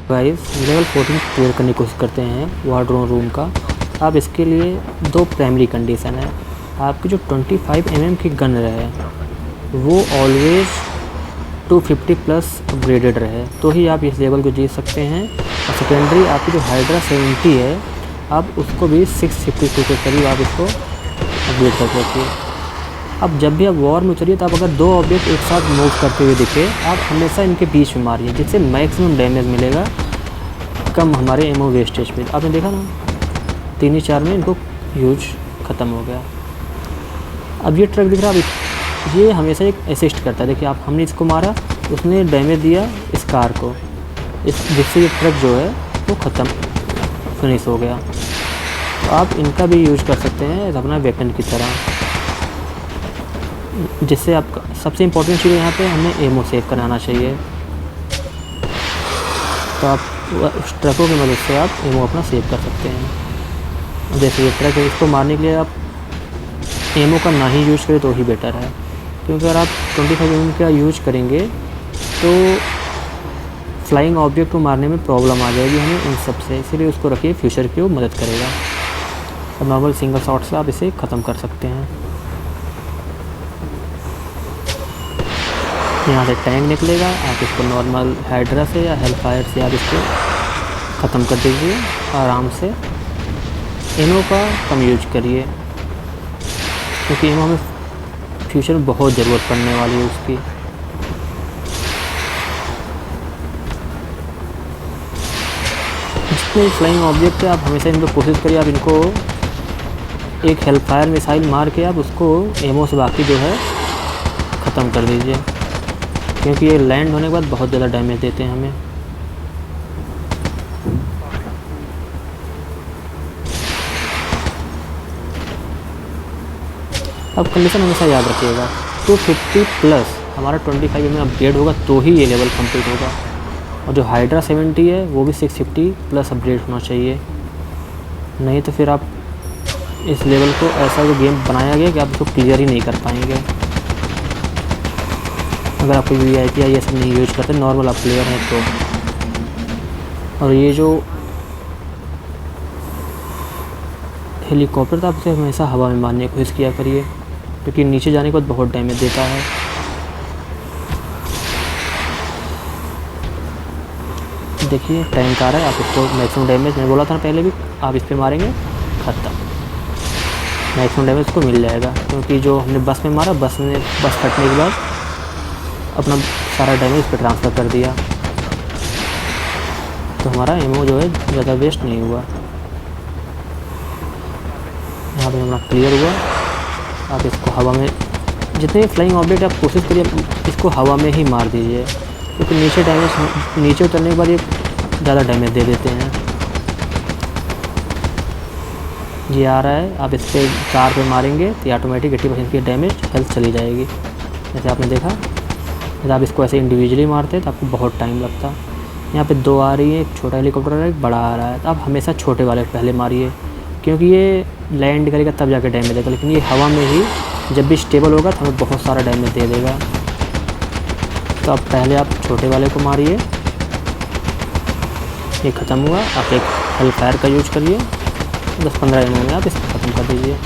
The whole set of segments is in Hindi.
गाइस लेवल 14 क्लियर करने की कोशिश करते हैं वार रूम का। अब इसके लिए दो प्राइमरी कंडीशन है। आपकी जो 25 mm की गन रहे वो ऑलवेज 250 प्लस अपग्रेडेड रहे, तो ही आप इस लेवल को जीत सकते हैं। और सेकेंडरी आपकी जो हाइड्रा 70 है, आप उसको भी 652 के करीब आप इसको अपग्रेड कर रखिए। अब जब भी आप वॉर में उतरिए तो आप अगर दो ऑब्जेक्ट एक साथ मूव करते हुए दिखे, आप हमेशा इनके बीच में मारिए, जिससे मैक्सिमम डैमेज मिलेगा, कम हमारे एमओ वेस्टेज पे। आपने देखा ना 3 ही 4 में इनको यूज ख़त्म हो गया। अब ये ट्रक दिख रहा है, अब ये हमेशा एक असिस्ट करता है। देखिए आप, हमने इसको मारा, उसने डैमेज दिया इस कार को, जिससे ये ट्रक जो है वो ख़त्म फिनिश हो गया। तो आप इनका भी यूज कर सकते हैं अपना वेपन की तरह, जिससे आपका सबसे इम्पोर्टेंट चीज़ यहाँ पे हमें एमओ सेव कराना चाहिए। तो आप उस ट्रकों की मदद से आप एमओ अपना सेव कर सकते हैं। जैसे ये ट्रक है, इसको मारने के लिए आप एमओ का ना ही यूज करें तो ही बेटर है, क्योंकि अगर आप 25 mm का यूज करेंगे तो फ्लाइंग ऑब्जेक्ट को मारने में प्रॉब्लम आ जाएगी हमें इन सब से, इसीलिए उसको रखिए, फ्यूचर की वो मदद करेगा। और नॉर्मल सिंगल शॉट से आप इसे ख़त्म कर सकते हैं। यहाँ से टैंक निकलेगा, आप इसको नॉर्मल हाइड्रा से या हेलफायर से आप इसको ख़त्म कर दीजिए आराम से। एमओ का कम यूज करिए, क्योंकि एमओ हमें फ्यूचर में बहुत ज़रूरत पड़ने वाली है उसकी। जितने फ्लाइंग ऑब्जेक्ट है आप हमेशा इनको कोशिश करिए, आप इनको एक हेलफायर मिसाइल मार के आप उसको एमओ से बाकी जो है ख़त्म कर दीजिए, क्योंकि ये लैंड होने के बाद बहुत ज़्यादा डैमेज देते हैं हमें। अब कंडीशन हमेशा याद रखिएगा, 250 प्लस हमारा 25 में अपग्रेड होगा तो ही ये लेवल कंप्लीट होगा। और जो हाइड्रा 70 है वो भी 650 प्लस अपग्रेड होना चाहिए, नहीं तो फिर आप इस लेवल को ऐसा जो गेम बनाया गया कि आप इसको क्लियर ही नहीं कर पाएंगे। अगर आप कोई VIP या ये सब नहीं यूज करते, नॉर्मल आप प्लेयर हैं तो। और ये जो हेलीकॉप्टर था, आप इसे हमेशा हवा में मारने की कोशिश किया करिए, क्योंकि नीचे जाने के बाद बहुत डैमेज देता है। देखिए टैंक आ रहा है, आप इसको मैक्सिमम डैमेज, मैं बोला था पहले भी, आप इस पर मारेंगे ख़त्म, मैक्सिमम डैमेज को मिल जाएगा। क्योंकि जो हमने बस में मारा, बस फटने के बाद अपना सारा डैमेज पे ट्रांसफ़र कर दिया, तो हमारा एमओ जो है ज़्यादा वेस्ट नहीं हुआ। यहाँ पे हमारा क्लियर हुआ। आप इसको हवा में, जितने फ्लाइंग ऑब्जेक्ट आप कोशिश करिए इसको हवा में ही मार दीजिए, क्योंकि नीचे उतरने के बाद ये ज़्यादा डैमेज दे देते हैं। ये आ रहा है, आप इस पर कार पे मारेंगे तो ऑटोमेटिक 80% की डैमेज हेल्थ चली जाएगी। जैसे आपने देखा, जब आप इसको ऐसे इंडिविजुअली मारते हैं तो आपको बहुत टाइम लगता। यहाँ पे 2 आ रही है, एक छोटा हेलीकॉप्टर है, एक बड़ा आ रहा है, तो आप हमेशा छोटे वाले पहले मारिए, क्योंकि ये लैंड करेगा तब जाकर डैमेज देगा, लेकिन ये हवा में ही जब भी स्टेबल होगा तो हमें बहुत सारा डैमेज दे देगा। तो अब पहले आप छोटे वाले को मारिए, ये ख़त्म हुआ। आप एक हेलफायर का यूज करिए, 10-15 mm में आप इसको ख़त्म कर दीजिए।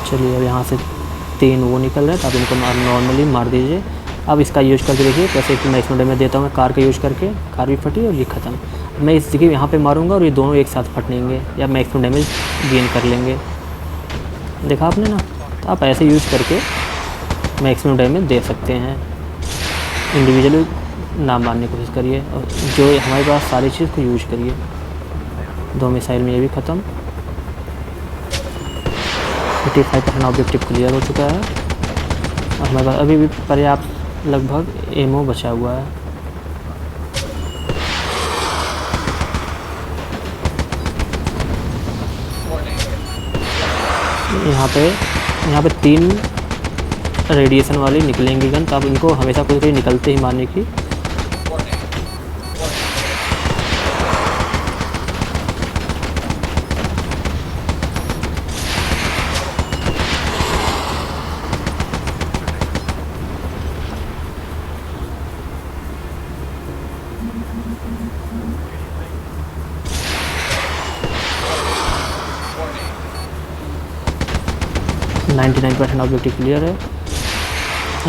चलिए अब यहाँ से 3 वो निकल रहे हैं, तो आप इनको नॉर्मली मार दीजिए। अब इसका यूज करके देखिए कैसे कि मैक्सिमम डैमेज देता हूँ मैं कार का यूज करके। कार भी फटी और ये ख़त्म। मैं इस जगह यहाँ पे मारूंगा और ये दोनों एक साथ फटेंगे या मैक्सिमम डैमेज गेन कर लेंगे। देखा आपने ना, तो आप ऐसे यूज करके मैक्सिमम डैमेज दे सकते हैं। इंडिविजुअली ना मारने की कोशिश करिए, और जो हमारे पास सारी चीज़ को यूज करिए। 2 मिसाइल में ये भी ख़त्म। 85% ऑब्जेक्टिव क्लियर हो चुका है, और हमारे पास अभी भी पर्याप्त लगभग एमओ बचा हुआ है। यहाँ पे 3 रेडिएशन वाली निकलेंगी गन, तो आप इनको हमेशा कोई निकलते ही मारने की। 99% ऑब्जेक्टिव क्लियर है।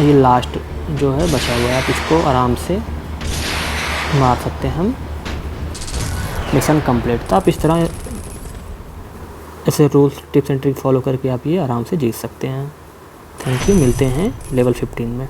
ये लास्ट जो है बचा हुआ है, आप इसको आराम से मार सकते हैं हम। Mission complete. तो आप इस तरह ऐसे rules, tips and trick follow करके आप ये आराम से जीत सकते हैं। थैंक यू, मिलते हैं लेवल 15 में।